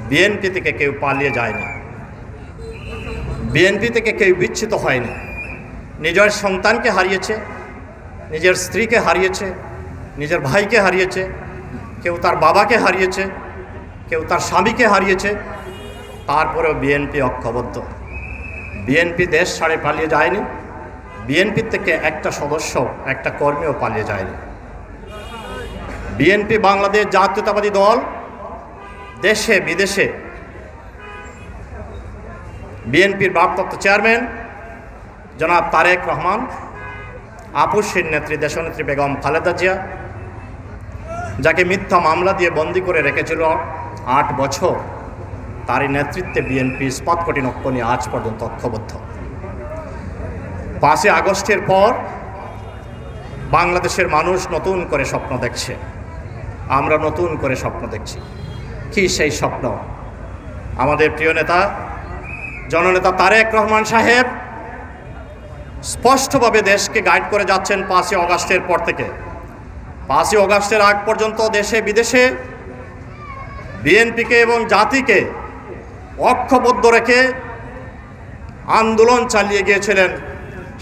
BNP থেকে কেউ পালিয়ে যায়নি, বিএনপি থেকে কেউ বিচ্যুত হয়নি। নিজের সন্তানকে হারিয়েছে, নিজের স্ত্রীকে হারিয়েছে, নিজের ভাইকে হারিয়েছে, কেউ তার বাবাকে হারিয়েছে, কেউ তার স্বামীকে হারিয়েছে, তারপরেও বিএনপি ঐক্যবদ্ধ। বিএনপি দেশ ছাড়ে পালিয়ে যায়নি, বিএনপি থেকে একটা সদস্য, একটা কর্মীও পালিয়ে যায়নি। বিএনপি বাংলাদেশ জাতীয়তাবাদী দল দেশে বিদেশে, বিএনপির ভারপ্রাপ্ত চেয়ারম্যান জনাব তারেক রহমান, আপসীর নেত্রী দেশনেত্রী বেগম খালেদা জিয়া, যাকে মিথ্যা মামলা দিয়ে বন্দী করে রেখেছিল 8 বছর, তারই নেতৃত্বে বিএনপি ইস্পাত কঠিন ঐক্য নিয়ে আজ পর্যন্ত ঐক্যবদ্ধ। 5 আগস্টের পর বাংলাদেশের মানুষ নতুন করে স্বপ্ন দেখছে, আমরা নতুন করে স্বপ্ন দেখছি। কি সেই স্বপ্ন? আমাদের প্রিয় নেতা জননেতা তারেক রহমান সাহেব স্পষ্টভাবে দেশকে গাইড করে যাচ্ছেন 5 আগস্টের পর থেকে। 5 আগস্টের আগ পর্যন্ত দেশে বিদেশে বিএনপিকে এবং জাতিকে ঐক্যবদ্ধ রেখে আন্দোলন চালিয়ে গিয়েছিলেন।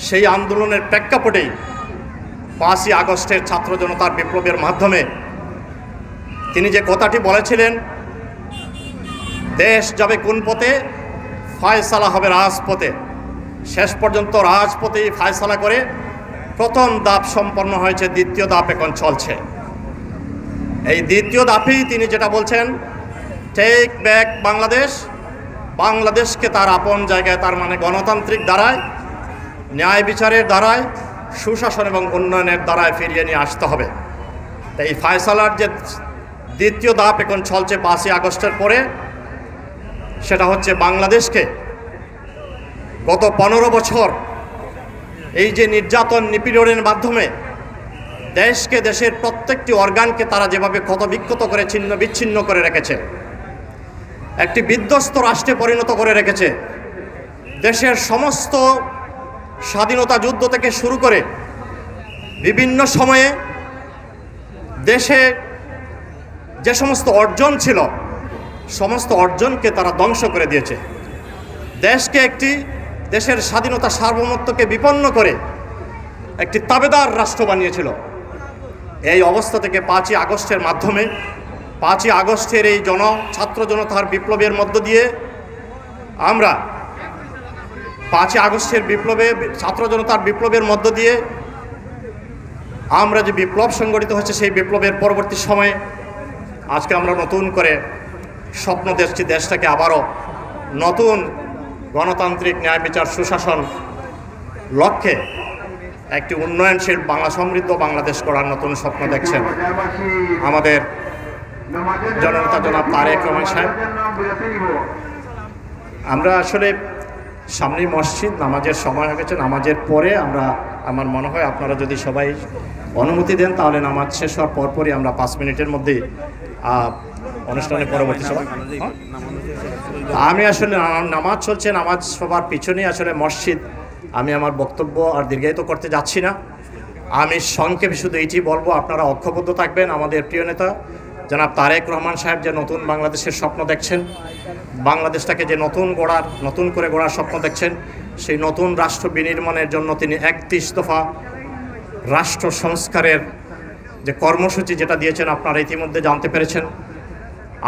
সেই আন্দোলনের প্রেক্ষাপটেই 5 আগস্টের ছাত্র জনতার বিপ্লবের মাধ্যমে তিনি যে কথাটি বলেছিলেন, দেশ যাবে কোন পথে, ফয়সালা হবে রাজপথে। শেষ পর্যন্ত রাজপথেই ফয়সালা করে প্রথম ধাপ সম্পন্ন হয়েছে, দ্বিতীয় ধাপ এখন চলছে। এই দ্বিতীয় ধাপেই তিনি যেটা বলছেন, টেক ব্যাক বাংলাদেশ, বাংলাদেশকে তার আপন জায়গায়, তার মানে গণতান্ত্রিক ধারায়, ন্যায় বিচারের ধারায়, সুশাসন এবং উন্নয়নের ধারায় ফিরিয়ে নিয়ে আসতে হবে। তাই এই ফয়সালার যে দ্বিতীয় ধাপ এখন চলছে 5 আগস্টের পরে, সেটা হচ্ছে বাংলাদেশকে গত 15 বছর এই যে নির্যাতন নিপীড়নের মাধ্যমে দেশকে, দেশের প্রত্যেকটি অর্গানকে তারা যেভাবে ক্ষতবিক্ষত করে ছিন্ন বিচ্ছিন্ন করে রেখেছে, একটি বিধ্বস্ত রাষ্ট্রে পরিণত করে রেখেছে। দেশের সমস্ত স্বাধীনতা যুদ্ধ থেকে শুরু করে বিভিন্ন সময়ে দেশে যে সমস্ত অর্জন ছিল, সমস্ত অর্জনকে তারা ধ্বংস করে দিয়েছে। দেশকে একটি, দেশের স্বাধীনতা সার্বভৌমত্বকে বিপন্ন করে একটি তাবেদার রাষ্ট্র বানিয়েছিল। এই অবস্থা থেকে 5 আগস্টের মাধ্যমে, 5 আগস্টের এই ছাত্র জনতার বিপ্লবের মধ্য দিয়ে আমরা 5 আগস্টের বিপ্লবে, ছাত্র জনতার বিপ্লবের মধ্য দিয়ে আমরা যে বিপ্লব সংগঠিত হচ্ছে, সেই বিপ্লবের পরবর্তী সময়ে আজকে আমরা নতুন করে স্বপ্ন দেখছি, দেশটাকে আবারও নতুন গণতান্ত্রিক ন্যায় বিচার সুশাসন লক্ষ্যে একটি উন্নয়নশীল বাংলা, সমৃদ্ধ বাংলাদেশ করার নতুন স্বপ্ন দেখছেন আমাদের জননেতা জনাব তারেক রহমান সাহেব। আমরা আসলে সামনেই মসজিদ, নামাজের সময় হয়ে গেছে, নামাজের পরে আমরা, আমার মনে হয় আপনারা যদি সবাই অনুমতি দেন, তাহলে নামাজ শেষ হওয়ার পরপরই আমরা 5 মিনিটের মধ্যেই অনুষ্ঠানের পরবর্তী সময়, আমি আসলে নামাজ চলছে, নামাজ সবার পিছনেই আসলে মসজিদ। আমি আমার বক্তব্য আর দীর্ঘায়িত করতে যাচ্ছি না। আমি সংক্ষেপে শুধু এইটি বলবো, আপনারা ঐক্যবদ্ধ থাকবেন। আমাদের প্রিয় নেতা জনাব তারেক রহমান সাহেব যে নতুন বাংলাদেশের স্বপ্ন দেখছেন, বাংলাদেশটাকে যে নতুন করে গড়ার স্বপ্ন দেখছেন, সেই নতুন রাষ্ট্র বিনির্মাণের জন্য তিনি 31 দফা রাষ্ট্র সংস্কারের যে কর্মসূচি যেটা দিয়েছেন, আপনারা ইতিমধ্যে জানতে পেরেছেন।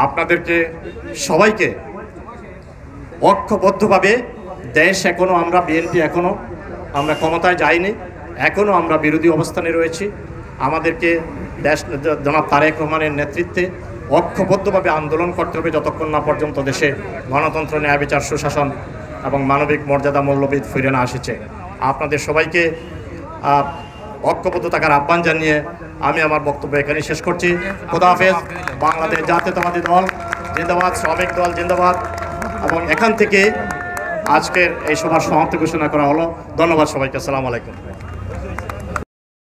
আপনাদেরকে সবাইকে ঐক্যবদ্ধভাবে, দেশ এখনও, আমরা বিএনপি এখনও আমরা ক্ষমতায় যাইনি, এখনও আমরা বিরোধী অবস্থানে রয়েছি। আমাদেরকে দেশ জনাব তারেক রহমানের নেতৃত্বে ঐক্যবদ্ধভাবে আন্দোলন করতে হবে যতক্ষণ না পর্যন্ত দেশে গণতন্ত্র, ন্যায় বিচার সুশাসন এবং মানবিক মর্যাদা মূল্যবোধ ফিরে না আসছে। আপনাদের সবাইকে ঐক্যবদ্ধ থাকার আহ্বান জানিয়ে আমি আমার বক্তব্য এখানেই শেষ করছি। খোদা হাফেজ। বাংলাদেশ জাতীয়তাবাদী দল জিন্দাবাদ, শ্রমিক দল জিন্দাবাদ। এবং এখান থেকে আজকের এই সভার সমাপ্তি ঘোষণা করা হলো। ধন্যবাদ সবাইকে। আসসালামু আলাইকুম।